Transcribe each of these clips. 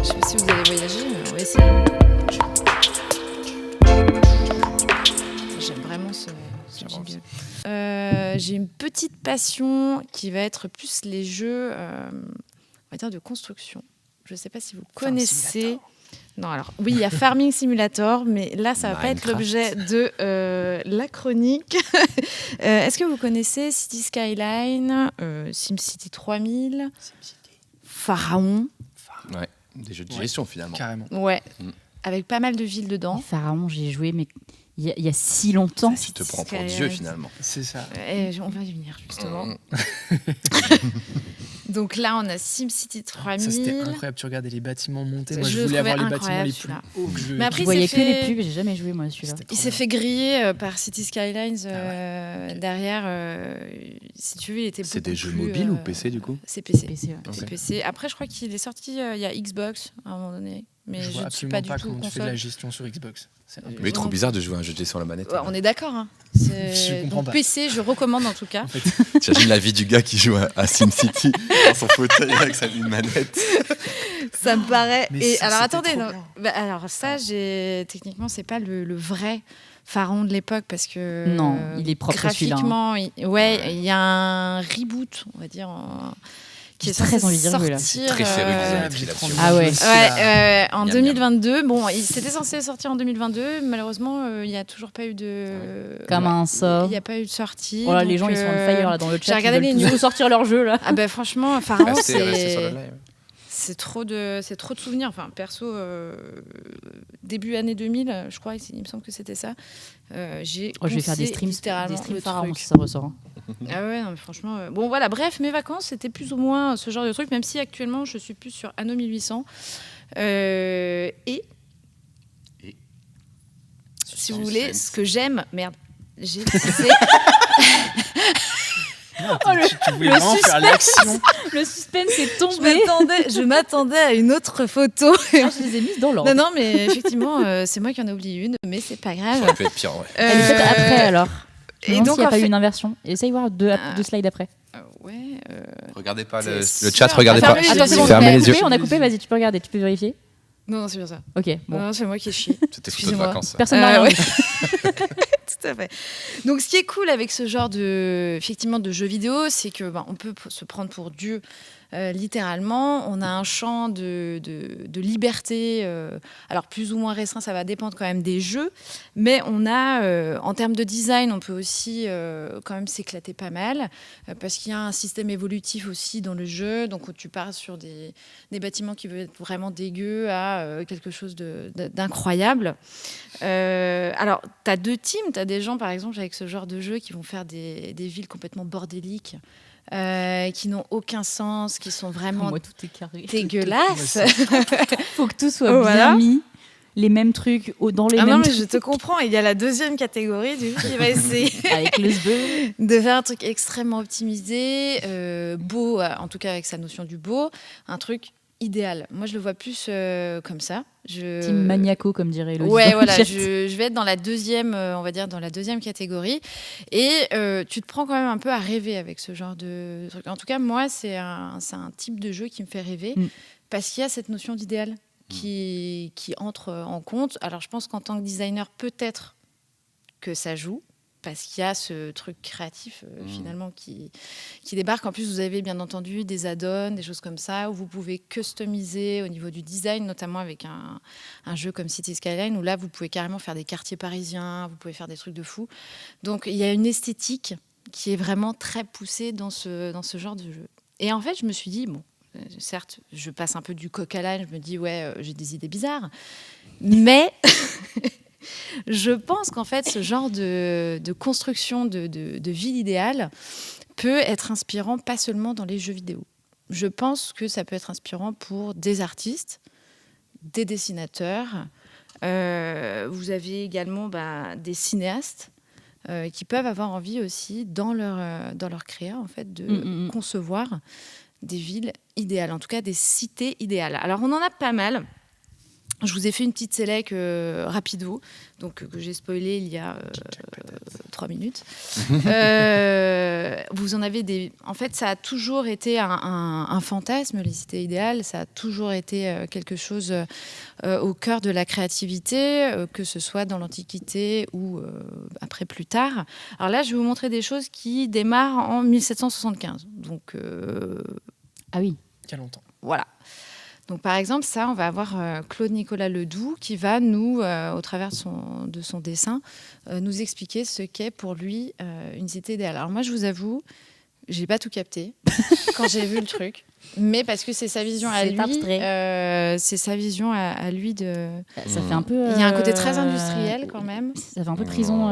sais pas si vous allez voyager, mais on va essayer. J'aime vraiment ce jingle. J'ai une petite passion qui va être plus les jeux on va dire de construction. Je ne sais pas si vous connaissez. Non, alors oui, il y a Farming Simulator, mais là, ça ne va pas être l'objet de la chronique. Est-ce que vous connaissez City Skyline, SimCity 3000, Pharaon? Ouais, des jeux de gestion finalement. Carrément. Ouais, avec pas mal de villes dedans. Pharaon, j'ai joué, mais il y a si longtemps. Tu te prends pour Dieu finalement. C'est ça. On va y venir justement. Donc là, on a SimCity 3000. Ça, c'était incroyable. Tu regardais les bâtiments monter. Moi, Je je voulais avoir les trouvais bâtiments les plus celui-là. hauts que je... Mais après, Je voyais que les pubs, j'ai jamais joué moi celui-là. Il s'est fait griller par City Skylines derrière. Si tu veux, il était beaucoup C'est des jeux plus, mobiles ou PC du coup? C'est PC. PC, ouais. C'est PC. Après, je crois qu'il est sorti, il y a Xbox à un moment donné. Mais Je je vois ne suis absolument pas du pas tout comment tu fais de la console. gestion sur Xbox. C'est Oui. Mais trop bizarre de jouer à un jeu de gestion à la manette. Ouais, on est d'accord. Hein. Je comprends Donc pas. PC, je recommande en tout cas. En fait, T'imagines la vie du gars qui joue à SimCity dans son fauteuil avec sa manette. Ça me paraît. Mais Et ça, alors c'était attendez, trop non. bien. Alors ça, techniquement, c'est pas le vrai Pharaon de l'époque parce que Non, il est propre celui-là. graphiquement, il y a un reboot, on va dire, qui est J'ai très censé envie d'y rejouer, là. sortir. Très féru Ah, d'isométrie j'ai là-dessus. trop envie. Ah ouais. Ouais, en Miam, 2022. Bon, c'était censé sortir en 2022. Malheureusement, il n'y a toujours pas eu de. Comme un sort. Il n'y a pas eu de sortie. Oh là, donc, les gens ils sont on fire là dans le chat. regardé Ils veulent les tous news. sortir leur jeu là. Ah ben franchement, Pharaon, Restez sur le live. c'est trop de souvenirs. Enfin, perso, début année 2000, je crois, il me semble que c'était ça. J'ai Je vais faire des poncé streams littéralement le Pharaon truc. si ça ressort. Ah ouais, non, mais franchement. Bon, voilà, bref, mes vacances, c'était plus ou moins ce genre de truc, même si actuellement, je suis plus sur Anno 1800. Si vous voulez, ce que j'aime. Merde, c'est. non, Oh, tu voulais vraiment faire l'action. Le suspense est tombé. Je m'attendais à une autre photo. Je les ai mises dans l'ordre. Non, mais effectivement, c'est moi qui en ai oublié une, mais c'est pas grave. Ça aurait pu être pire, ouais. Elle est peut-être après alors. Et Et donc, donc, il n'y a en pas eu fait- une inversion. Essaye voir deux slides après. Ouais. Regardez pas C'est le sûr. chat, regardez Fermez pas. les yeux, Attends, c'est c'est bon, Fermez on a les yeux. coupé, on a coupé, vas-y, tu peux regarder, tu peux vérifier. Non, c'est bien ça. Ok, bon. Non, c'est moi qui ai chié. C'était photo de Excusez-moi. vacances. ça. Personne n'a rien ouais. dit. Tout à fait. Donc, ce qui est cool avec ce genre effectivement, de jeux vidéo, c'est que on peut se prendre pour Dieu. Littéralement, on a un champ de liberté, alors plus ou moins restreint, ça va dépendre quand même des jeux, mais on a, en termes de design, on peut aussi quand même s'éclater pas mal, parce qu'il y a un système évolutif aussi dans le jeu, donc où tu pars sur des bâtiments qui veulent être vraiment dégueux à quelque chose d'incroyable. Alors, tu as deux teams, tu as des gens, par exemple, avec ce genre de jeu, qui vont faire des villes complètement bordéliques, qui n'ont aucun sens, qui sont vraiment Moi, tout est carré. dégueulasses. Faut que tout soit Voilà. bien mis, les mêmes trucs dans les Ah mêmes non, mais trucs. je te comprends. Il y a la deuxième catégorie du qui va essayer Avec le sbeu. de faire un truc extrêmement optimisé, beau, en tout cas avec sa notion du beau, un truc idéal. Moi, je le vois plus comme ça. Team maniaco, comme dirait le Ouais, voilà, je vais être dans la deuxième, on va dire dans la deuxième catégorie. Et tu te prends quand même un peu à rêver avec ce genre de truc. En tout cas, moi, c'est un type de jeu qui me fait rêver parce qu'il y a cette notion d'idéal qui entre en compte. Alors, je pense qu'en tant que designer, peut-être que ça joue parce qu'il y a ce truc créatif finalement qui débarque. En plus, vous avez bien entendu des add-ons, des choses comme ça, où vous pouvez customiser au niveau du design, notamment avec un jeu comme City Skyline, où là, vous pouvez carrément faire des quartiers parisiens, vous pouvez faire des trucs de fou. Donc, il y a une esthétique qui est vraiment très poussée dans ce genre de jeu. Et en fait, je me suis dit, bon, certes, je passe un peu du coq à l'âne, je me dis, ouais, j'ai des idées bizarres, mais... Je pense qu'en fait, ce genre de construction de ville idéale peut être inspirant pas seulement dans les jeux vidéo. Je pense que ça peut être inspirant pour des artistes, des dessinateurs. Vous avez également des cinéastes qui peuvent avoir envie aussi, dans leur créa, en fait, de concevoir des villes idéales, en tout cas des cités idéales. Alors, on en a pas mal. Je vous ai fait une petite sélec rapido, donc que j'ai spoilé il y a 3 minutes. Vous en avez En fait, ça a toujours été un fantasme, les cités idéales. Ça a toujours été quelque chose au cœur de la créativité, que ce soit dans l'Antiquité ou après plus tard. Alors là, je vais vous montrer des choses qui démarrent en 1775. Donc, Ah oui. Il y a longtemps. voilà. Donc, par exemple, ça, on va avoir Claude-Nicolas Ledoux qui va nous, au travers de son dessin, nous expliquer ce qu'est pour lui une cité idéale. Alors moi, je vous avoue, j'ai pas tout capté quand j'ai vu le truc, mais parce que c'est sa vision à C'est lui. abstrait. C'est sa vision à lui de. Ça fait un peu. Il y a un côté très industriel quand même. Ça fait un peu prison.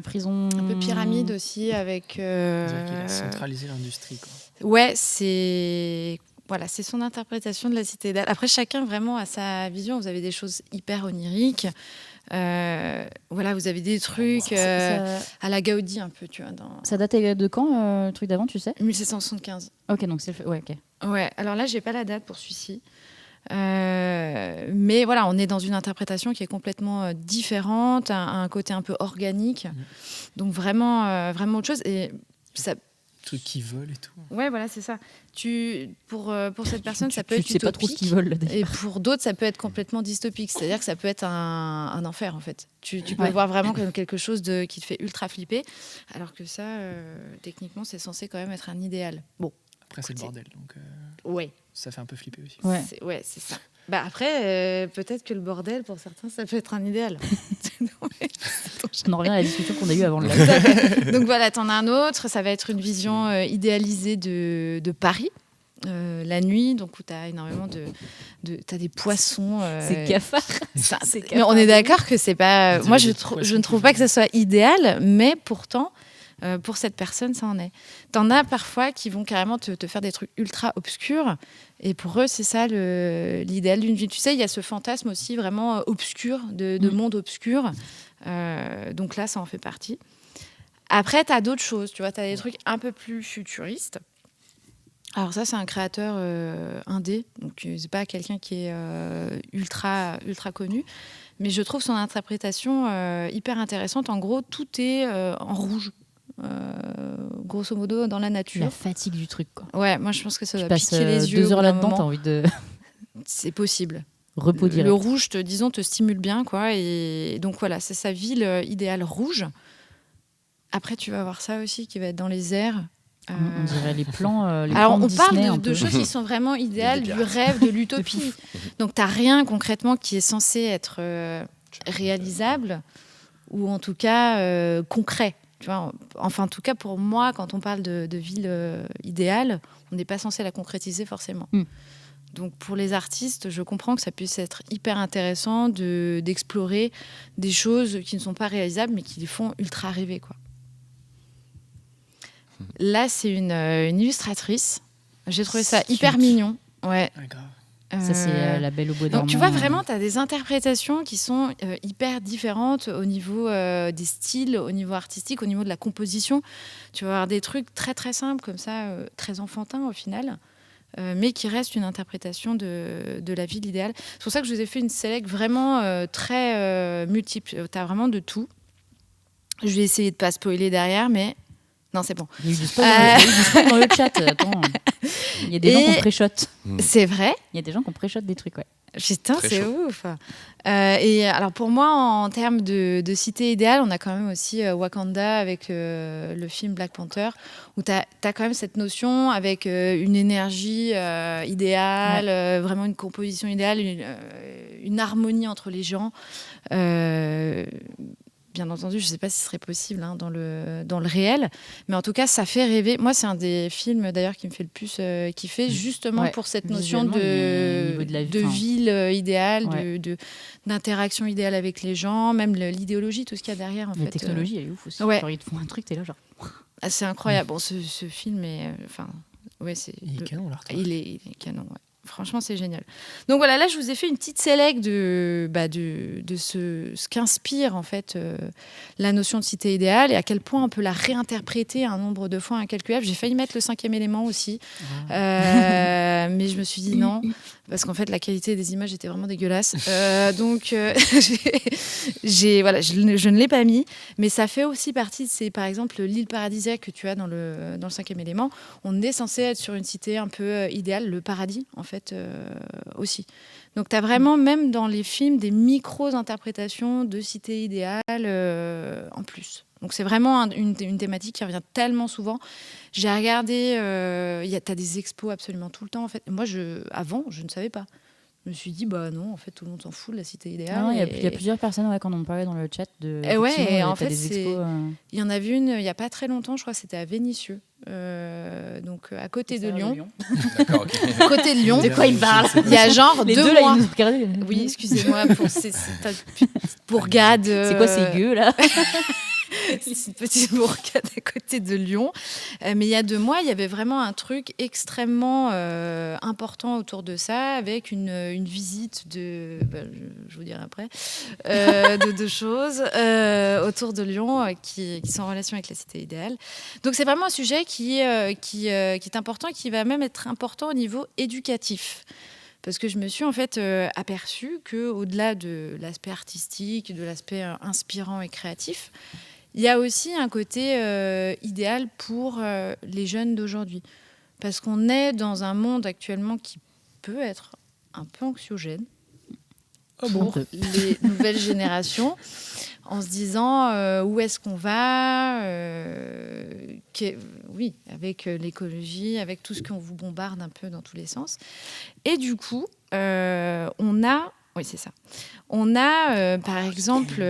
Prison. Un peu pyramide aussi avec. On dirait qu'il a centralisé l'industrie, quoi. Ouais, c'est. Voilà, c'est son interprétation de la cité idéale. Après, chacun vraiment a sa vision. Vous avez des choses hyper oniriques. Voilà, vous avez des trucs à la Gaudi un peu, tu vois. Ça datait de quand, le truc d'avant, tu sais? 1775. Ok, donc c'est... Ouais, ok. Ouais, alors là, j'ai pas la date pour celui-ci. Mais voilà, on est dans une interprétation qui est complètement différente, un côté un peu organique. Donc vraiment, vraiment autre chose. Et ça... Trucs qui volent et tout. Ouais, voilà, c'est ça. Pour cette personne, ça peut être tu sais pas trop ce utopique. qu'ils veulent. Là, Et pour d'autres, ça peut être complètement dystopique. C'est-à-dire que ça peut être un enfer, en fait. Tu peux le voir vraiment comme quelque chose qui te fait ultra flipper. Alors que ça, techniquement, c'est censé quand même être un idéal. Bon. Après, c'est le bordel. Donc, ouais. Ça fait un peu flipper aussi. Ouais, c'est ça. Bah après, peut-être que le bordel, pour certains, ça peut être un idéal. On en revient à la discussion qu'on a eue avant le live. Donc voilà, t'en as un autre. Ça va être une vision idéalisée de Paris. La nuit, donc où tu as énormément t'as des poissons. C'est cafard. Mais on est d'accord que c'est pas. Moi, je ne trouve pas que ça soit idéal, mais pourtant, pour cette personne, ça en est. T'en as parfois qui vont carrément te faire des trucs ultra obscurs, et pour eux, c'est ça l'idéal d'une vie. Tu sais, il y a ce fantasme aussi vraiment obscur, de monde obscur. Donc là, ça en fait partie. Après, tu as d'autres choses. Tu vois, tu as des trucs un peu plus futuristes. Alors ça, c'est un créateur indé, donc c'est pas quelqu'un qui est ultra connu, mais je trouve son interprétation hyper intéressante. En gros, tout est en rouge, grosso modo, dans la nature. La fatigue du truc, quoi. Ouais, moi je pense que ça doit passes piquer les yeux. 2 heures là-dedans, t'as envie de... C'est possible. Repos direct. Le rouge, te stimule bien, quoi. Et donc voilà, c'est sa ville idéale rouge. Après, tu vas voir ça aussi qui va être dans les airs. On dirait les plans Alors, on Disney, parle de choses qui sont vraiment idéales, du rêve, de l'utopie. Donc, tu n'as rien concrètement qui est censé être réalisable ou en tout cas concret. Tu vois, enfin, en tout cas, pour moi, quand on parle de ville idéale, on n'est pas censé la concrétiser forcément. Donc, pour les artistes, je comprends que ça puisse être hyper intéressant d'explorer des choses qui ne sont pas réalisables, mais qui les font ultra rêver, quoi. Là, c'est une illustratrice. J'ai trouvé ça hyper mignon. Ouais. Ah, grave. Ça, c'est La Belle au bois dormant. Donc, tu vois, vraiment, tu as des interprétations qui sont hyper différentes au niveau des styles, au niveau artistique, au niveau de la composition. Tu vas avoir des trucs très, très simples, comme ça, très enfantins au final, mais qui restent une interprétation de la ville idéale. C'est pour ça que je vous ai fait une select vraiment très multiple. Tu as vraiment de tout. Je vais essayer de ne pas spoiler derrière, mais... Non, c'est bon. Il y a eu du spoil dans le chat. Attends. Il y a des gens qui ont pré-shot. C'est vrai ? Il y a des gens qui ont pré-shot des trucs, ouais. Putain, Très c'est chaud. ouf. Et alors pour moi, en termes de cité idéale, on a quand même aussi Wakanda avec le film Black Panther, où tu as quand même cette notion avec une énergie idéale, vraiment une composition idéale, une harmonie entre les gens. Bien entendu, je ne sais pas si ce serait possible dans le réel, mais en tout cas, ça fait rêver. Moi, c'est un des films d'ailleurs qui me fait le plus kiffer, justement pour cette notion de ville idéale, d'interaction idéale avec les gens, même l'idéologie, tout ce qu'il y a derrière. La technologie, elle est ouf aussi. Ouais. Genre, ils te font un truc, t'es là, genre. C'est incroyable. Bon, ce film est. Il est canon, Il est canon, l'art. Il est canon, ouais. Franchement, c'est génial. Donc voilà, là, je vous ai fait une petite sélect de ce qu'inspire en fait la notion de cité idéale et à quel point on peut la réinterpréter un nombre de fois incalculable. J'ai failli mettre le 5e élément aussi, mais je me suis dit non, parce qu'en fait, la qualité des images était vraiment dégueulasse. Donc, je ne l'ai pas mis, mais ça fait aussi partie de ces, par exemple, l'île paradisiaque que tu as dans le 5e élément. On est censé être sur une cité un peu idéale, le paradis, en fait, aussi. Donc, tu as vraiment, même dans les films, des micro-interprétations de cité idéale en plus. Donc, c'est vraiment une thématique qui revient tellement souvent. J'ai regardé, tu as des expos absolument tout le temps, en fait. Moi, avant, je ne savais pas. Je me suis dit, bah non, en fait, tout le monde s'en fout de la cité idéale. Il y a plusieurs personnes qui en ont parlé dans le chat. Et en fait, des expos, il y en a vu une il n'y a pas très longtemps, je crois que c'était à Vénissieux. Donc à côté de Lyon. D'accord, ok. À côté de Lyon. De quoi il parle? Il y a genre Les 2 deux, mois. là, ils nous regardaient. Oui, excusez-moi pour cette bourgade. C'est quoi ces gueux, là? C'est une petite bourgade à côté de Lyon. Mais il y a 2 mois, il y avait vraiment un truc extrêmement important autour de ça, avec une visite de... je vous dirai après, de 2 choses autour de Lyon qui sont en relation avec la cité idéale. Donc c'est vraiment un sujet qui est important, qui va même être important au niveau éducatif. Parce que je me suis en fait aperçue qu'au-delà de l'aspect artistique, de l'aspect inspirant et créatif, il y a aussi un côté idéal pour les jeunes d'aujourd'hui. Parce qu'on est dans un monde actuellement qui peut être un peu anxiogène pour les nouvelles générations, en se disant où est-ce qu'on va, oui, avec l'écologie, avec tout ce qu'on vous bombarde un peu dans tous les sens. Et du coup, on a... Oui, c'est ça. On a, par exemple,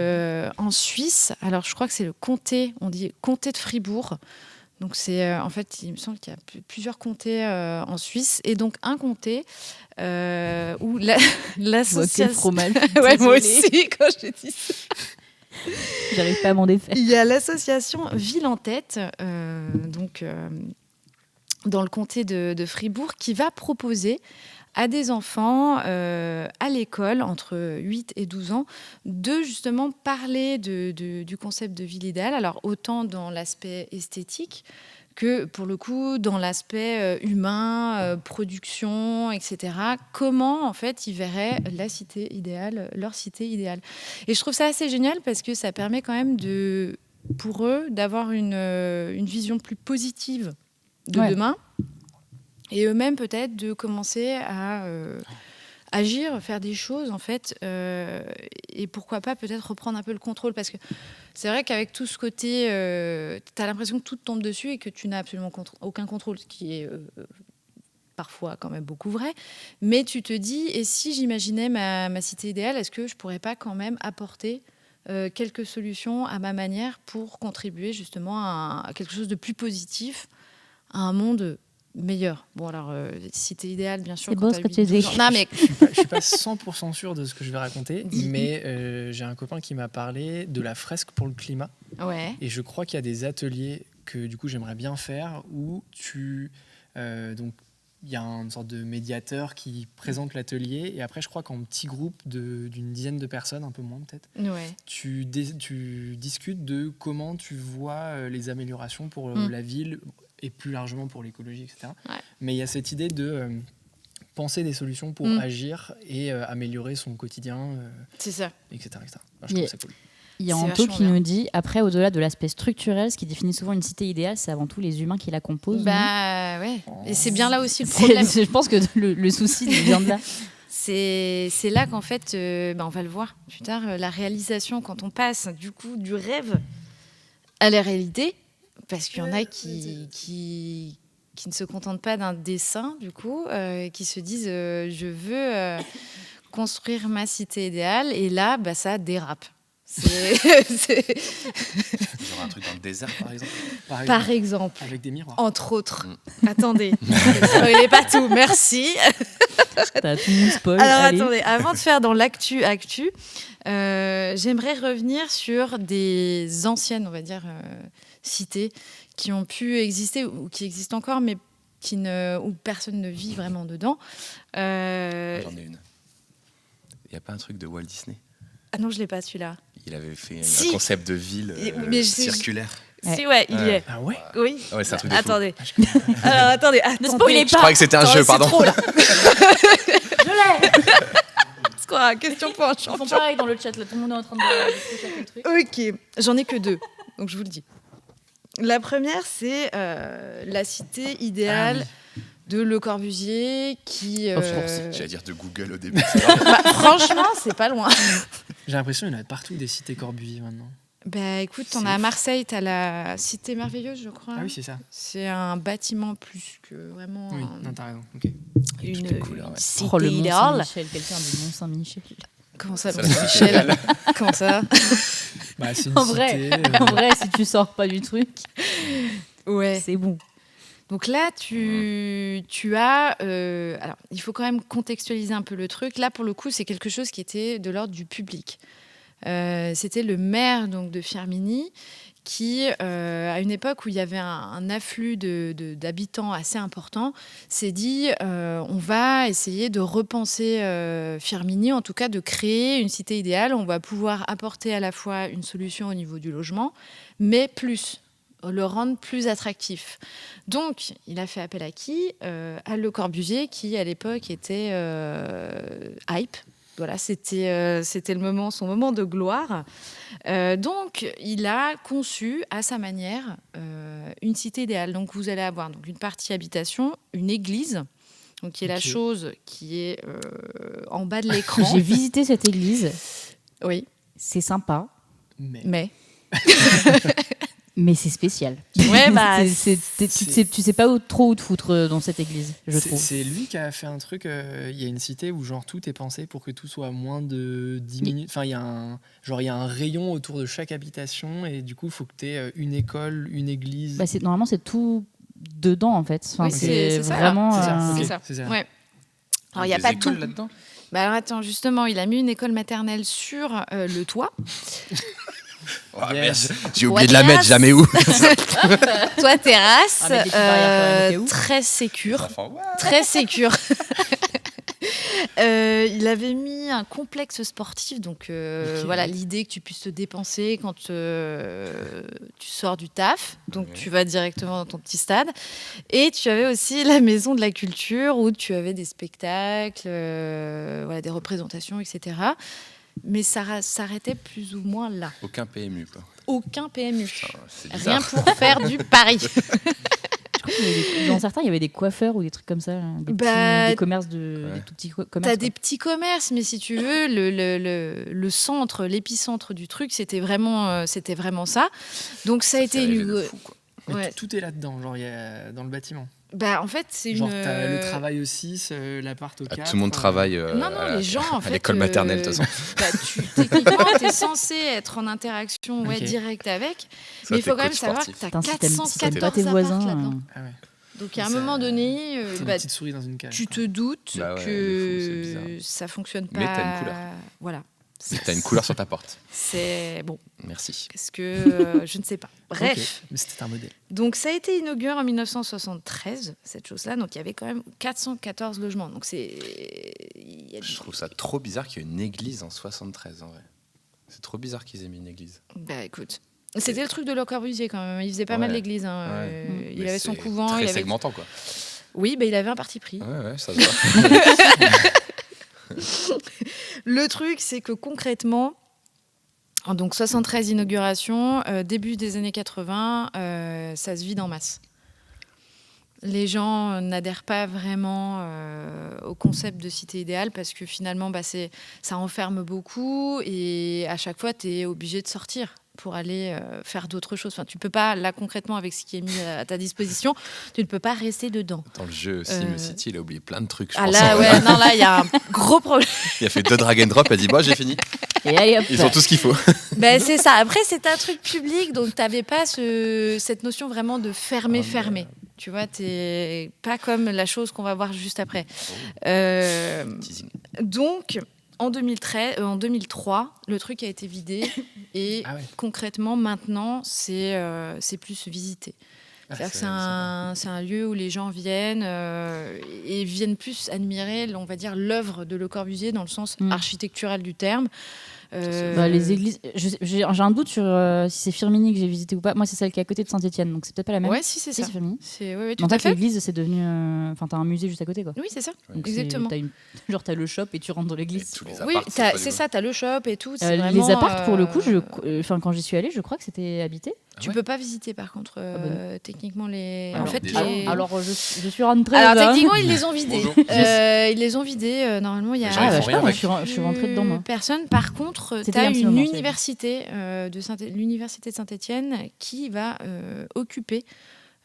en Suisse, alors je crois que c'est le comté, on dit comté de Fribourg. Donc, c'est, en fait, il me semble qu'il y a plusieurs comtés en Suisse. Et donc, un comté où l'association... Ouais, moi aussi, quand j'ai dit ça. J'arrive pas à m'en défaire. Il y a l'association Ville en Tête, dans le comté de Fribourg, qui va proposer à des enfants à l'école, entre 8 et 12 ans, de justement parler du concept de ville idéale. Alors, autant dans l'aspect esthétique que, pour le coup, dans l'aspect humain, production, etc. Comment, en fait, ils verraient la cité idéale, leur cité idéale. Et je trouve ça assez génial parce que ça permet quand même, pour eux, d'avoir une vision plus positive de demain. Et eux-mêmes, peut-être, de commencer à agir, faire des choses, en fait, et pourquoi pas, peut-être, reprendre un peu le contrôle. Parce que c'est vrai qu'avec tout ce côté, tu as l'impression que tout te tombe dessus et que tu n'as absolument aucun contrôle, ce qui est parfois quand même beaucoup vrai. Mais tu te dis, et si j'imaginais ma cité idéale, est-ce que je pourrais pas quand même apporter quelques solutions à ma manière pour contribuer justement à quelque chose de plus positif, à un monde meilleur. Bon, alors, cité idéale, bien sûr. C'est beau ce que tu dis. Non, mais... Je suis pas 100% sûr de ce que je vais raconter, mais j'ai un copain qui m'a parlé de la fresque pour le climat. Ouais. Et je crois qu'il y a des ateliers que du coup j'aimerais bien faire où donc il y a une sorte de médiateur qui présente l'atelier et après je crois qu'en petit groupe d'une dizaine de personnes, un peu moins peut-être, tu discutes de comment tu vois les améliorations pour la ville et plus largement pour l'écologie, etc. Ouais. Mais il y a cette idée de penser des solutions pour agir et améliorer son quotidien, c'est ça. etc. Je trouve ça cool. Il y a Anto qui nous dit, après, au-delà de l'aspect structurel, ce qui définit souvent une cité idéale, c'est avant tout les humains qui la composent. Bah ouais, et c'est bien là aussi le problème. Je pense que le souci vient de là. C'est là qu'en fait, on va le voir plus tard, la réalisation, quand on passe du coup du rêve à la réalité, parce qu'il y en a qui ne se contentent pas d'un dessin, du coup, qui se disent je veux construire ma cité idéale, et là, ça dérape. C'est... Genre un truc dans le désert, par exemple. Par exemple. Avec des miroirs. Entre autres. Attendez, ne spoilez pas tout, merci. T'as tout le monde spoil. Alors attendez, avant de faire dans l'actu, j'aimerais revenir sur des anciennes, on va dire, cités qui ont pu exister ou qui existent encore, mais où personne ne vit vraiment dedans. J'en ai une. Il n'y a pas un truc de Walt Disney? Ah non, je l'ai pas celui-là. Il avait fait Si. un concept de ville circulaire. Si, ouais, il y est. Ah ouais. Oui. Ouais, c'est un truc de fou. Attendez. Alors, attendez. Ne spoilez Je pas. croyais que c'était un jeu, pardon. C'est trop, là. Je l'ai. C'est quoi? Question pour un Ils font champion. pareil dans le chat, là. Tout le monde est en train de chaque le truc. Ok. J'en ai que 2, donc je vous le dis. La première, c'est la cité idéale de Le Corbusier qui... J'allais dire de Google au début. franchement, c'est pas loin. J'ai l'impression qu'il y en a partout des cités Corbusier maintenant. Bah écoute, t'en C'est as à ouf. Marseille, t'as la Cité Merveilleuse, je crois. Ah oui, c'est ça. C'est un bâtiment plus que vraiment Oui, non, t'as raison. Ok. une, toutes les couleurs, une ouais. cité Oh, le idéale. Mont-Saint-Michel, quelqu'un du Mont-Saint-Michel. Comment ça, Ça, Michel? Comment ça? Bah, c'est une En vrai, cité. en vrai, si tu sors pas du truc, Ouais. c'est bon. Donc là, tu as... alors, il faut quand même contextualiser un peu le truc. Là, pour le coup, c'est quelque chose qui était de l'ordre du public. C'était le maire donc, de Firminy qui, à une époque où il y avait un afflux d'habitants assez important, s'est dit on va essayer de repenser Firminy, en tout cas de créer une cité idéale. On va pouvoir apporter à la fois une solution au niveau du logement, mais plus le rendre plus attractif. Donc, il a fait appel à qui? À Le Corbusier, qui à l'époque était hype. Voilà, c'était son moment de gloire. Donc, il a conçu à sa manière une cité idéale. Donc, vous allez avoir donc, une partie habitation, une église, donc, qui est la chose qui est en bas de l'écran. J'ai visité cette église, Oui, c'est sympa, mais... mais c'est spécial. Ouais, bah, Tu sais pas trop où te foutre dans cette église, je trouve. C'est lui qui a fait un truc. Il y a une cité où genre tout est pensé pour que tout soit à moins de 10 minutes. Enfin, il y a un rayon autour de chaque habitation et du coup, il faut que tu aies une école, une église. Bah, normalement, c'est tout dedans en fait. Enfin, Oui, c'est ça. vraiment. C'est ça, c'est ok, ça. c'est ça. Ouais. Alors, il n'y a pas tout. là-dedans. Bah alors attends, justement, il a mis une école maternelle sur le toit. Oh, Yes. merde, j'ai oublié de la Toit mettre, terrasse. jamais où. Toit terrasse, Ah, mais des petites barrières quand même, au cas où. très sécure. Enfin, ouais. Très sécure. Il avait mis un complexe sportif, donc Ok. voilà, l'idée que tu puisses te dépenser quand tu sors du taf, donc Ouais. tu vas directement dans ton petit stade. Et tu avais aussi la maison de la culture où tu avais des spectacles, voilà, des représentations, etc. Mais ça s'arrêtait plus ou moins là. Aucun PMU, quoi. Aucun PMU. Putain, c'est Rien bizarre. pour faire du pari. Dans certains, il y avait des coiffeurs ou des trucs comme ça, Bah, des commerces des ouais. tout petits T'as commerces. des petits commerces, mais si tu veux, le centre, l'épicentre du truc, c'était vraiment ça. Donc ça a été fait rêver une... de fou, quoi. Mais Ouais. tout est là-dedans, genre il y a dans le bâtiment. Bah, en fait, c'est Genre une... t'as le travail au 6, l'appart au Ah, 4. tout le monde travaille Non, non, les gens, en à fait... l'école maternelle, de toute façon. Techniquement, t'es censé être en interaction Ok. directe avec, Ça, mais il faut t'es quand même coach savoir sportif. que t'as Putain, si t'aimes 414 pas tes apparts voisins. là-dedans. Ah ouais. Donc, à un Ça- moment donné, C'est une bah, petite souris dans une cage. tu quoi. te doutes Bah ouais, de fou, c'est que bizarre. ça fonctionne pas... Mais t'as une couleur. Voilà. Mais t'as une couleur sur ta porte. C'est... Bon, Merci. est-ce que... je ne sais pas. Bref. Ok, mais c'était un modèle. Donc, ça a été inauguré en 1973, cette chose-là. Donc, il y avait quand même 414 logements. Donc, c'est... il y a Je trouve ça trop bizarre qu'il y ait une église en 73, en vrai. C'est trop bizarre qu'ils aient mis une église. Bah, écoute. C'était le truc de Le Corbusier, quand même. Il faisait pas mal Ouais. l'église. Hein. Ouais. Il Mais avait son c'est couvent. Très Il avait... segmentant, quoi. Oui, bah, il avait un parti pris. Ouais, ouais, ça se voit. Le truc, c'est que concrètement... Donc 73 inaugurations, début des années 80, ça se vide en masse. Les gens n'adhèrent pas vraiment au concept de cité idéale parce que finalement, ça enferme beaucoup et à chaque fois, tu es obligé de sortir pour aller faire d'autres choses. Enfin, tu peux pas, là concrètement, avec ce qui est mis à ta disposition, tu ne peux pas rester dedans. Dans le jeu SimCity, il a oublié plein de trucs, je Ah pense. là, ouais, non, là, il y a un gros problème. Il a fait 2 drag and drop, il a dit, bon, j'ai fini. Et allez, hop. Ils ont tout ce qu'il faut. Ben, c'est ça. Après, c'est un truc public, donc tu n'avais pas cette notion vraiment de fermer. Tu vois, t'es pas comme la chose qu'on va voir juste après. Teasing. Donc, en 2003, le truc a été vidé et Ah ouais. concrètement, maintenant, c'est plus visité. C'est-à-dire que c'est un lieu où les gens viennent et viennent plus admirer, on va dire, l'œuvre de Le Corbusier dans le sens architectural du terme. Les églises, j'ai un doute sur si c'est Firminy que j'ai visité ou pas. Moi, c'est celle qui est à côté de Saint-Étienne, donc c'est peut-être pas la même. Ouais, si, c'est ça. C'est Firminy. Ouais, tout en à fait, l'église, c'est devenu. Enfin, t'as un musée juste à côté, quoi. Oui, c'est ça. Donc exactement. T'as le shop et tu rentres dans l'église. Oui, c'est ça, t'as le shop et tout. Les apparts, pour le coup, quand j'y suis allée, je crois que c'était habité. Tu peux pas visiter, par contre, techniquement les. Alors, je suis rentrée. Alors, techniquement, ils les ont vidés. Ils les ont vidés. Normalement, il y a. Je suis rentrée dedans. Moi. Personne. Par contre, tu as une université l'université de Saint-Étienne qui va occuper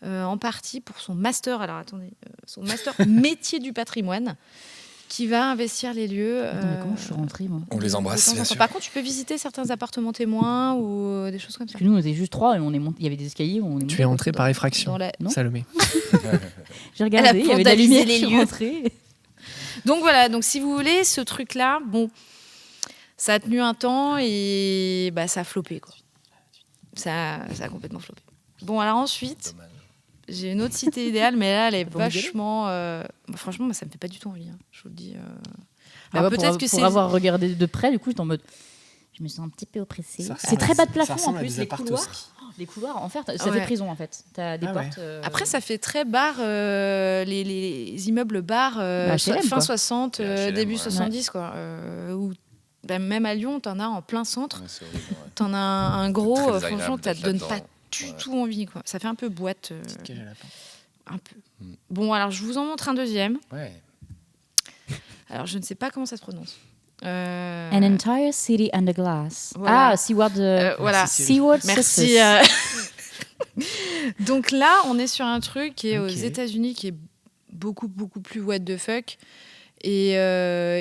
en partie pour son master. Alors, attendez, son master métier du patrimoine. Qui va investir les lieux. Comment je suis rentrée, moi ? On les embrasse, bien sûr. Par contre, tu peux visiter certains appartements témoins ou des choses comme ça. Parce que nous, on était juste 3 et il y avait des escaliers. Tu es entrée par effraction, Salomé. J'ai regardé, il y avait de la lumière, je suis rentrée. Donc voilà, donc si vous voulez, ce truc-là, bon, ça a tenu un temps et ça a floppé, quoi. Ça a complètement floppé. Bon, alors ensuite... J'ai une autre cité idéale, mais là, elle est vachement... franchement, moi, ça me fait pas du tout envie, hein, je vous le dis. Alors, peut-être que pour avoir regardé de près, du coup, j'étais en mode... Je me sens un petit peu oppressée. C'est très bas de plafond, en plus, les couloirs. Les couloirs, en fait, ça fait prison, en fait. T'as des portes... Après, ça fait très bar, les immeubles bars, fin 60, début 70, quoi. Où, même à Lyon, t'en as en plein centre. Ouais, horrible, t'en as un gros, franchement, que ça te donne pas du tout envie, quoi. Ça fait un peu boîte. Petite cage à lapin. Un peu. Bon, alors je vous en montre un deuxième. Ouais. Alors je ne sais pas comment ça se prononce. An entire city under glass. Voilà. Ah, Seaward. Voilà. Seaward. Merci. Donc là, on est sur un truc qui est aux États-Unis, qui est beaucoup plus what the fuck. Et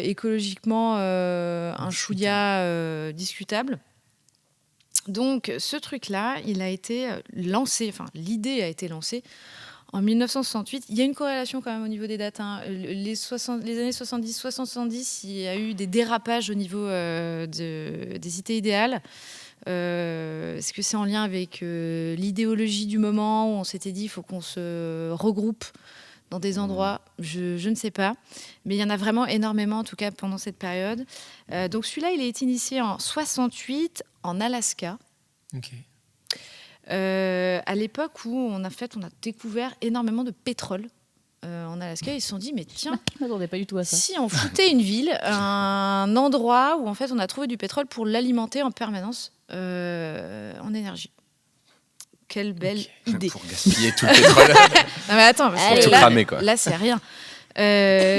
écologiquement, un chouïa discutable. Donc, ce truc-là, il a été lancé, enfin, l'idée a été lancée en 1968. Il y a une corrélation quand même au niveau des dates. Hein. Les années 70, il y a eu des dérapages au niveau des cités idéales. Est-ce que c'est en lien avec l'idéologie du moment où on s'était dit qu'il faut qu'on se regroupe dans des endroits, je ne sais pas. Mais il y en a vraiment énormément, en tout cas, pendant cette période. Donc celui-là, il a été initié en 68 en Alaska. Ok. À l'époque où on a découvert énormément de pétrole en Alaska. Ils se sont dit, mais tiens, je m'attendais pas du tout à ça. Si on foutait une ville, un endroit où en fait on a trouvé du pétrole pour l'alimenter en permanence en énergie. Quelle belle idée. Pour gaspiller tout le pétrole. Non mais attends, parce que tout cramer, quoi. Là c'est rien.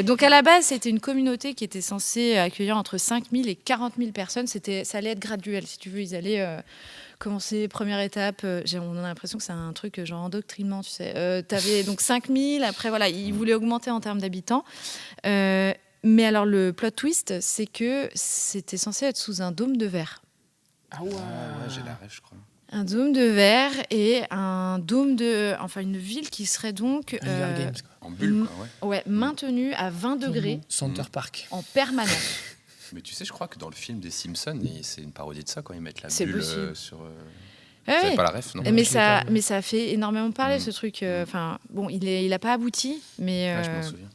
Donc à la base, c'était une communauté qui était censée accueillir entre 5 000 et 40 000 personnes. Ça allait être graduel, si tu veux. Ils allaient commencer, première étape. On a l'impression que c'est un truc genre endoctrinement, tu sais. Tu avais donc 5 000, après voilà, ils voulaient augmenter en termes d'habitants. Mais alors le plot twist, c'est que c'était censé être sous un dôme de verre. Ah ouais, j'ai la rêve, je crois. Un dôme de verre et un dôme enfin une ville qui serait donc Games, en bulle, quoi, ouais, maintenue à 20 degrés Center Park en permanence. Mais tu sais, je crois que dans le film des Simpsons, c'est une parodie de ça quand ils mettent la bulle sur. Ouais. Pas la ref, non? Mais ça a fait énormément parler ce truc. Enfin, bon, il a pas abouti, mais. Je m'en souviens.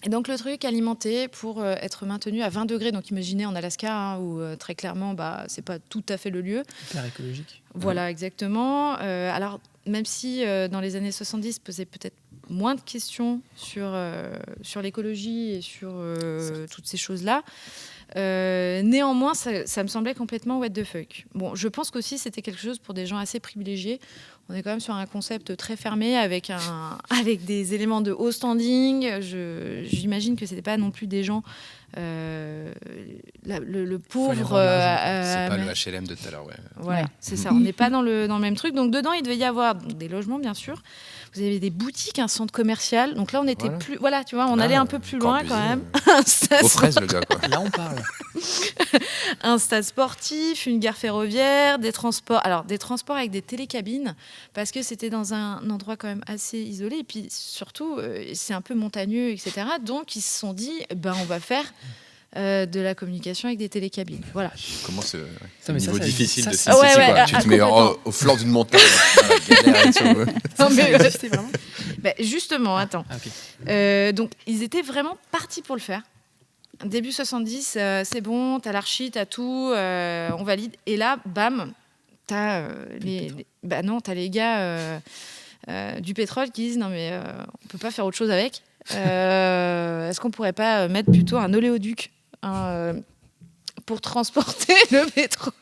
Et donc le truc alimenté pour être maintenu à 20 degrés, donc imaginez en Alaska, hein, où très clairement, c'est pas tout à fait le lieu. Hyper écologique. Voilà, exactement. Alors, même si dans les années 70, posait peut-être moins de questions sur l'écologie et sur toutes ces choses-là, néanmoins, ça me semblait complètement what the fuck. Bon, je pense qu'aussi c'était quelque chose pour des gens assez privilégiés. On est quand même sur un concept très fermé avec des éléments de haut standing. J'imagine que c'était pas non plus des gens le pauvre. C'est pas le HLM de tout à l'heure, ouais. Voilà, c'est ça. On n'est pas dans le même truc. Donc dedans, il devait y avoir des logements, bien sûr. Vous avez des boutiques, un centre commercial. Donc là, on était plus. Voilà, tu vois, on allait un peu plus loin quand même. Aux fraises, le gars, quoi. Là, on parle. Un stade sportif, une gare ferroviaire, des transports. Alors, des transports avec des télécabines, parce que c'était dans un endroit quand même assez isolé. Et puis, surtout, c'est un peu montagneux, etc. Donc, ils se sont dit, on va faire de la communication avec des télécabines. Voilà. Comment c'est mais niveau difficile de ça, SimCity, quoi. Tu te mets au flanc d'une montagne. Non, mais c'était vraiment. Justement, attends. Okay. Donc, ils étaient vraiment partis pour le faire. Début 70, c'est bon, t'as l'archi, t'as tout, on valide. Et là, bam, t'as t'as les gars du pétrole qui disent non mais on peut pas faire autre chose avec. Est-ce qu'on pourrait pas mettre plutôt un oléoduc pour transporter le pétrole?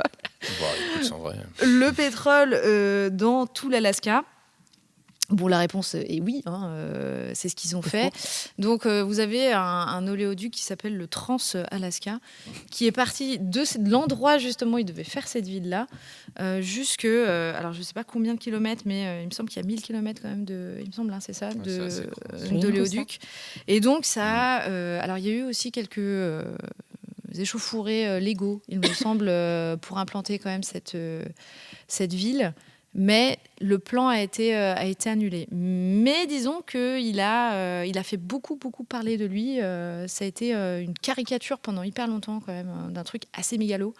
Écoute, en vrai. Le pétrole dans tout l'Alaska. Bon, la réponse est oui, c'est ce qu'ils ont fait. Donc, vous avez un oléoduc qui s'appelle le Trans-Alaska, qui est parti de l'endroit, justement, où ils devaient faire cette ville-là, jusque... alors, je ne sais pas combien de kilomètres, mais il me semble qu'il y a 1000 kilomètres quand même il me semble, c'est ça, d'oléoduc. Et donc, ça... alors, il y a eu aussi quelques échauffourées légaux, il me semble, pour implanter quand même cette ville. Mais le plan a été annulé. Mais disons qu'il a fait beaucoup parler de lui. Ça a été une caricature pendant hyper longtemps quand même, d'un truc assez mégalo.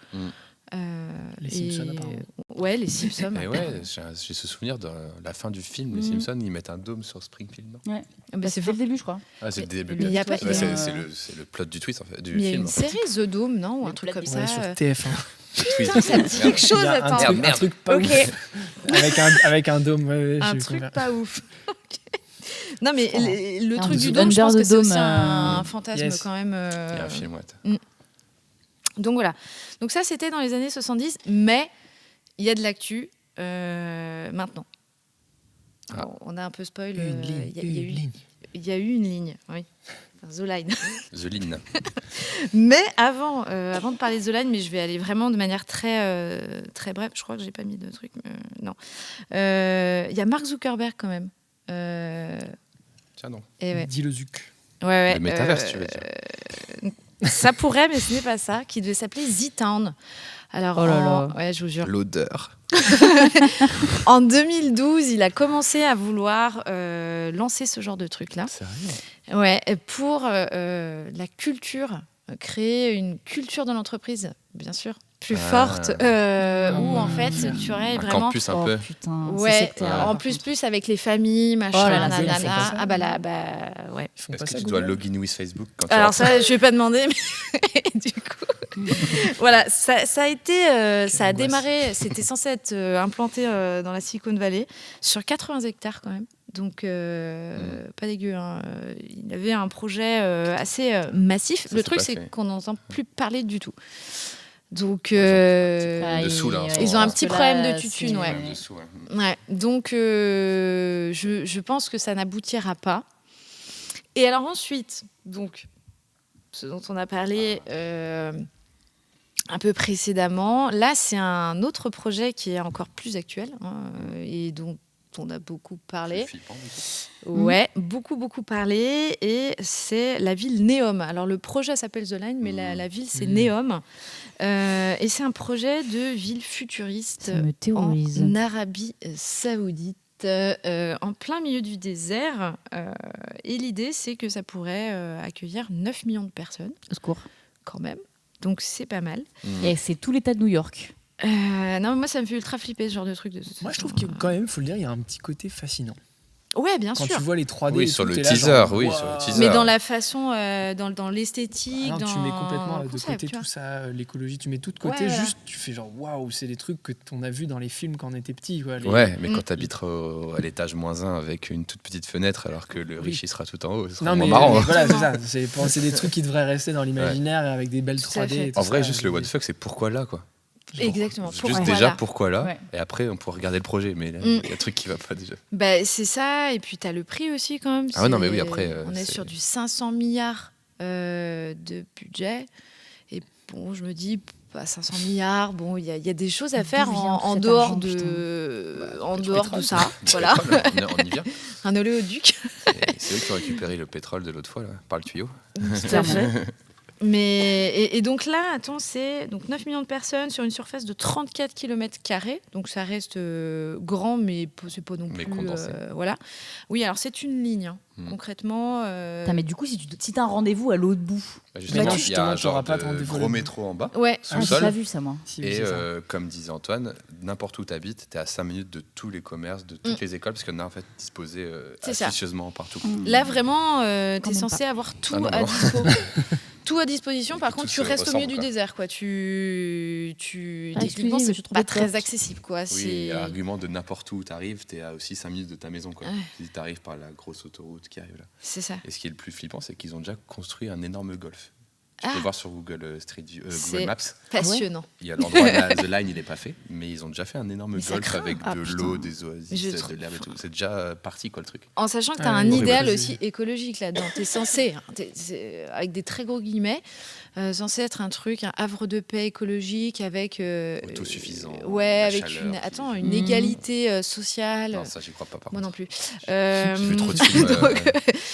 Les Simpsons, apparemment. Ouais, les Simpsons. Et ouais, j'ai ce souvenir de la fin du film, les Simpsons, ils mettent un dôme sur Springfield. Non ouais. C'est dès le début, je crois. Ah, c'est le début. C'est le plot du tweet, en fait, du film. Il y a une en fait. série The Dome, non, ou un truc comme ça. Sur TF1. Putain, ça dit quelque chose, attends. Un truc pas ouf. Avec un dôme. Un truc pas ouf. Non, mais le truc du dôme, je pense que c'est aussi un fantasme quand même. Il y a un film, ouais. Donc voilà. Donc ça, c'était dans les années 70, mais il y a de l'actu maintenant. Alors, on a un peu spoil. Il y a eu une ligne, oui. The Line. The Line. Mais avant de parler de The Line, mais je vais aller vraiment de manière très brève. Je crois que j'ai pas mis de truc. Non. Il y a Mark Zuckerberg quand même. Tiens non. Dis le Zuc. Ouais. Le métaverse, tu veux dire. Ça pourrait, mais ce n'est pas ça. Qui devait s'appeler Z-Town. Alors, ouais, je vous jure. L'odeur. En 2012, il a commencé à vouloir lancer ce genre de truc-là. Sérieux ? Ouais, pour la culture, créer une culture de l'entreprise, bien sûr, plus forte, où en fait, tu aurais vraiment... Un campus un peu. Putain, ouais, en plus avec les familles, machin, nanana. Ah ouais. Est-ce que tu dois login with Facebook quand Alors ça, je vais pas demander, mais du coup... Voilà, ça a été... ça a démarré, c'était censé être implanté dans la Silicon Valley, sur 80 hectares quand même. Donc, pas dégueu. Il y avait un projet assez massif. Le truc, c'est qu'on n'entend plus parler du tout. Donc, dessous, là, ils ont un petit problème de tutune. Ouais. Dessous, Ouais. Donc, je pense que ça n'aboutira pas. Et alors ensuite, donc, ce dont on a parlé un peu précédemment, là, c'est un autre projet qui est encore plus actuel et dont on a beaucoup parlé. Ouais, beaucoup parlé. Et c'est la ville Neom. Alors, le projet s'appelle The Line, mais la ville, c'est Neom. Et c'est un projet de ville futuriste en Arabie Saoudite, en plein milieu du désert. Et l'idée, c'est que ça pourrait accueillir 9 millions de personnes. Au secours. Quand même. Donc, c'est pas mal. Et c'est tout l'État de New York. Non, moi ça me fait ultra flipper ce genre de truc. Moi je trouve que quand même, faut le dire, il y a un petit côté fascinant. Ouais, bien sûr. Quand tu vois les 3D, oui, sur le teaser, sur le teaser. Mais dans la façon, dans l'esthétique, tu mets complètement de côté tout ça, l'écologie, tu mets tout de côté. Juste, tu fais genre waouh, c'est des trucs que on a vu dans les films quand on était petit. Ouais, mais quand t'habiteras à l'étage -1 avec une toute petite fenêtre, alors que le riche il sera tout en haut, c'est vraiment marrant. Voilà, c'est ça. C'est des trucs qui devraient rester dans l'imaginaire avec des belles 3D. En vrai, juste le what the fuck, c'est pourquoi là, quoi. Exactement. Pourquoi là et après on pourra regarder le projet, mais il y a un truc qui va pas déjà. C'est ça, et puis tu as le prix aussi quand même. Ah ouais, non mais oui, après on est sur du 500 milliards de budget, et bon, je me dis 500 milliards, bon, il y a des choses à faire en dehors de ça. Voilà. On y vient. Un oléoduc. C'est eux qui ont récupéré le pétrole de l'autre fois là, par le tuyau. Tout à fait. Et donc là, attends, c'est donc 9 millions de personnes sur une surface de 34 km². Donc ça reste grand, mais c'est pas non plus... voilà. Oui, alors c'est une ligne, hein. Concrètement... Mais du coup, si tu as un rendez-vous à l'autre bout... Justement, il y a un genre de gros métro en bas, sous le sol. J'ai pas vu ça, moi. Et comme disait Antoine, n'importe où tu habites, tu es à 5 minutes de tous les commerces, de toutes les écoles, parce qu'il y en a en fait disposés astucieusement partout. Là, vraiment, tu es censé avoir tout à dispo. Tout à disposition, par contre, tu restes au milieu du désert, quoi. Techniquement, c'est pas très accessible, quoi. Oui, l'argument de n'importe où tu arrives, tu es à aussi 5 minutes de ta maison, quoi. Si tu arrives par la grosse autoroute qui arrive là. C'est ça. Et ce qui est le plus flippant, c'est qu'ils ont déjà construit un énorme golf. Tu peux voir sur Google Google Maps. Passionnant. Il y a l'endroit là, The Line, il n'est pas fait, mais ils ont déjà fait un énorme golf avec de l'eau, des oasis, de l'herbe et tout. C'est déjà parti, quoi, le truc. En sachant que tu as un idéal aussi écologique là-dedans. Tu es censé, avec des très gros guillemets, censé être un havre de paix écologique avec... autosuffisant. Avec une égalité sociale. Non, ça, j'y crois pas, par Moi contre. non plus. J'ai vu trop de films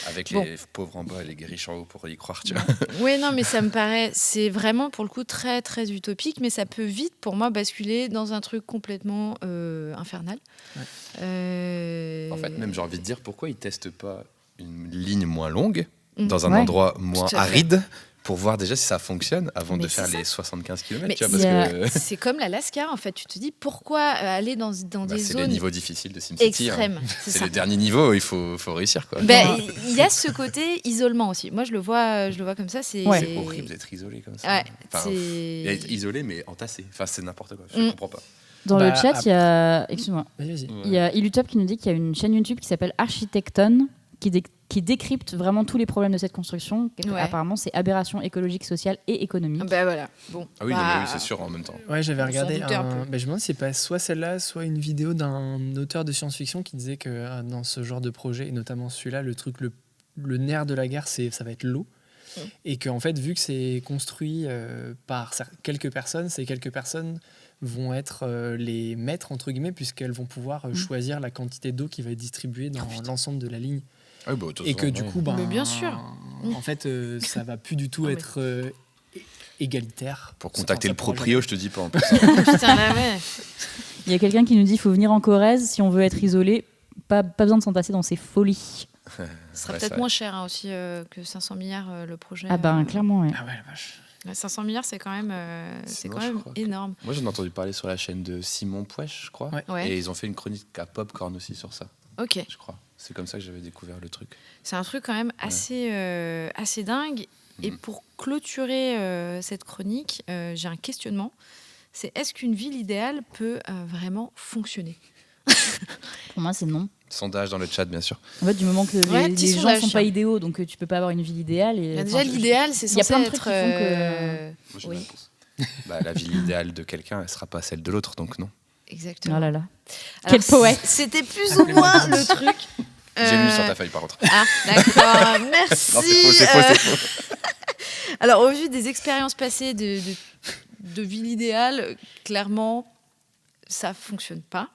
avec les pauvres en bas et les riches en haut pour y croire, tu vois. Oui, non, mais ça me paraît... C'est vraiment, pour le coup, très, très utopique, mais ça peut vite, pour moi, basculer dans un truc complètement infernal. En fait, même, j'ai envie de dire, pourquoi ils testent pas une ligne moins longue, dans un endroit moins aride, pour voir déjà si ça fonctionne avant de faire les 75 km. Tu vois, parce que... C'est comme l'Alaska, en fait. Tu te dis, pourquoi aller dans des zones... C'est les niveaux difficiles de SimCity. Extrêmes. C'est les derniers niveaux, il faut réussir, quoi. Il y a ce côté isolement aussi. Moi, je le vois comme ça. C'est horrible d'être isolé comme ça. Être isolé, mais entassé. Enfin, c'est n'importe quoi. Je comprends pas. Dans le chat, il y a... Excuse-moi. Vas-y. Il y a Illutop qui nous dit qu'il y a une chaîne YouTube qui s'appelle Architecton, qui décrypte vraiment tous les problèmes de cette construction. Apparemment, c'est aberration écologique, sociale et économique. Voilà. Bon. Ah oui, c'est sûr, en même temps. Ouais, j'avais regardé je me demande si c'est pas soit celle-là, soit une vidéo d'un auteur de science-fiction qui disait que dans ce genre de projet, et notamment celui-là, le truc, le nerf de la guerre, ça va être l'eau. Et qu'en fait, vu que c'est construit par quelques personnes, ces quelques personnes vont être les maîtres, entre guillemets, puisqu'elles vont pouvoir choisir la quantité d'eau qui va être distribuée dans l'ensemble de la ligne. Et que du coup, bien sûr. En fait, ça va plus du tout être égalitaire. Pour contacter le proprio, je te dis pas en plus. Putain, là, ouais. Il y a quelqu'un qui nous dit qu'il faut venir en Corrèze si on veut être isolé. Pas besoin de s'entasser dans ces folies. Ce sera peut-être moins cher aussi que 500 milliards le projet. Clairement, oui. Ah ouais, la vache. 500 milliards, c'est quand même, énorme. Moi, j'en ai entendu parler sur la chaîne de Simon Pouèche, je crois. Ouais. Et ils ont fait une chronique à Popcorn aussi sur ça. Ok. Je crois. C'est comme ça que j'avais découvert le truc. C'est un truc quand même assez dingue. Et pour clôturer cette chronique, j'ai un questionnement. C'est est-ce qu'une ville idéale peut vraiment fonctionner ? Pour moi, c'est non. Sondage dans le chat, bien sûr. En fait, du moment que les gens ne sont pas idéaux, donc tu peux pas avoir une ville idéale. Déjà, l'idéal, c'est censé être... Moi, j'ai une réponse. La ville idéale de quelqu'un, elle sera pas celle de l'autre, donc non. Exactement. Oh là là. Quel poète. C'était plus ou moins le truc. J'ai lu sur ta feuille, par contre. Ah, d'accord. Merci. Non, c'est faux. Alors, au vu des expériences passées de ville idéale, clairement, ça fonctionne pas.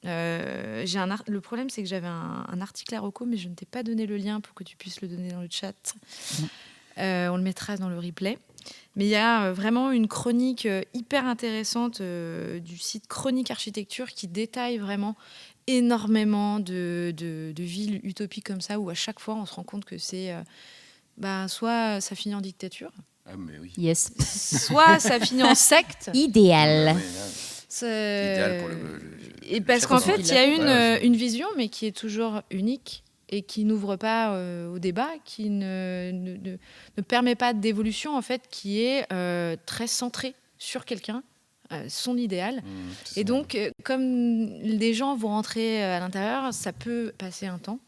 Le problème, c'est que j'avais un article à reco, mais je ne t'ai pas donné le lien pour que tu puisses le donner dans le chat. On le mettra dans le replay. Mais il y a vraiment une chronique hyper intéressante du site Chronique Architecture qui détaille vraiment énormément de villes utopiques comme ça, où à chaque fois, on se rend compte que c'est... soit ça finit en dictature. Ah, mais oui. Yes. Soit ça finit en secte. Idéal. Idéal pour et parce qu'en fait, il y a une vision, mais qui est toujours unique et qui n'ouvre pas au débat, qui ne permet pas d'évolution, en fait, qui est très centrée sur quelqu'un, son idéal. Et donc, comme les gens vont rentrer à l'intérieur, ça peut passer un temps,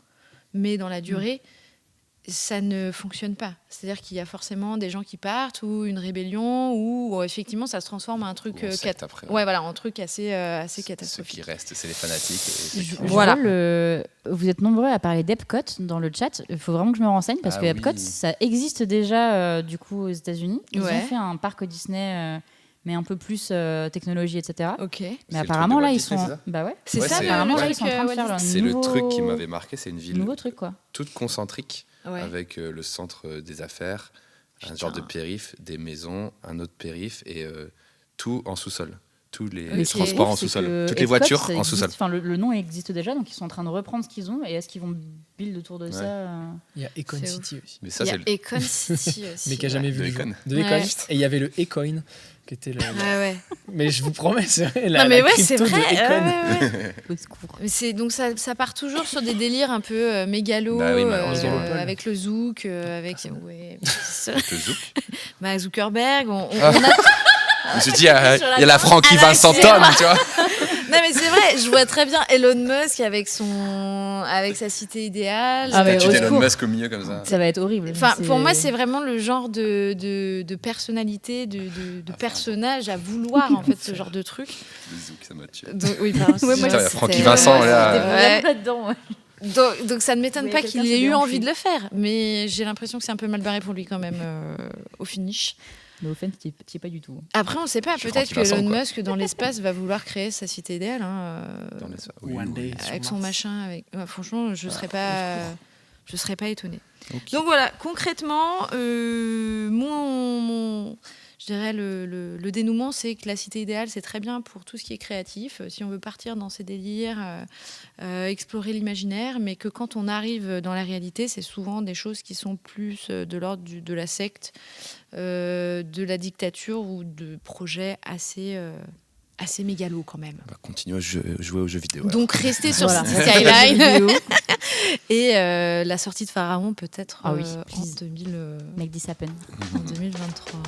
mais dans la durée, ça ne fonctionne pas. C'est-à-dire qu'il y a forcément des gens qui partent, ou une rébellion, ou effectivement ça se transforme en un truc un truc assez catastrophique. Ce qui reste, c'est les fanatiques. Voilà. Vous êtes nombreux à parler d'Epcot dans le chat. Il faut vraiment que je me renseigne parce que Epcot, ça existe déjà du coup aux États-Unis. Ils ont fait un parc Disney. Mais un peu plus technologie, etc. Ok. Mais apparemment là, ils sont. C'est ça. Apparemment là, ils sont en train de faire un C'est le truc qui m'avait marqué, c'est une ville nouveau truc, quoi. toute concentrique, avec le centre des affaires, Un genre de périph', des maisons, un autre périph' et tout en sous-sol. Tous les transports en sous-sol. Toutes les voitures en sous-sol. Enfin, le nom existe déjà, donc ils sont en train de reprendre ce qu'ils ont. Et est-ce qu'ils vont build autour de ça Il y a Econ City aussi. Mais ça, il y a Econ City aussi. Mais qui n'a jamais vu Econ. de Econ. Et il y avait le Ecoin, qui était Mais je vous promets, c'est vrai. Non, mais ouais, c'est crypto vrai. de Econ. Au secours. Donc ça part toujours sur des délires un peu mégalos, avec le Zouk, avec le Zouk. Zuckerberg. Je me suis dit, il y a la Frankie Vincent tu vois. Non, mais c'est vrai, je vois très bien Elon Musk avec sa cité idéale. Statue d'Elon Musk au milieu comme ça. Ça va être horrible. Enfin, pour moi, c'est vraiment le genre de personnalité, de personnage à vouloir, en fait, ce genre de truc. Le Zouk, ça m'a tué. Oui, pardon. Francky Vincent, là. Donc ça ne m'étonne pas qu'il ait eu envie de le faire, mais j'ai l'impression que c'est un peu mal barré pour lui quand même au finish. No offense, t'y es pas du tout. Après, on ne sait pas, peut-être que Elon Musk dans l'espace va vouloir créer sa cité idéale. Avec son machin. Franchement, je ne serais pas étonnée. Okay. Donc voilà, concrètement, je dirais le dénouement, c'est que la cité idéale, c'est très bien pour tout ce qui est créatif, si on veut partir dans ces délires, explorer l'imaginaire, mais que quand on arrive dans la réalité, c'est souvent des choses qui sont plus de l'ordre de la secte, de la dictature ou de projets assez mégalos quand même. On va continuer à jouer aux jeux vidéo. Donc rester sur City Skyline et la sortie de Pharaon peut-être en 2023.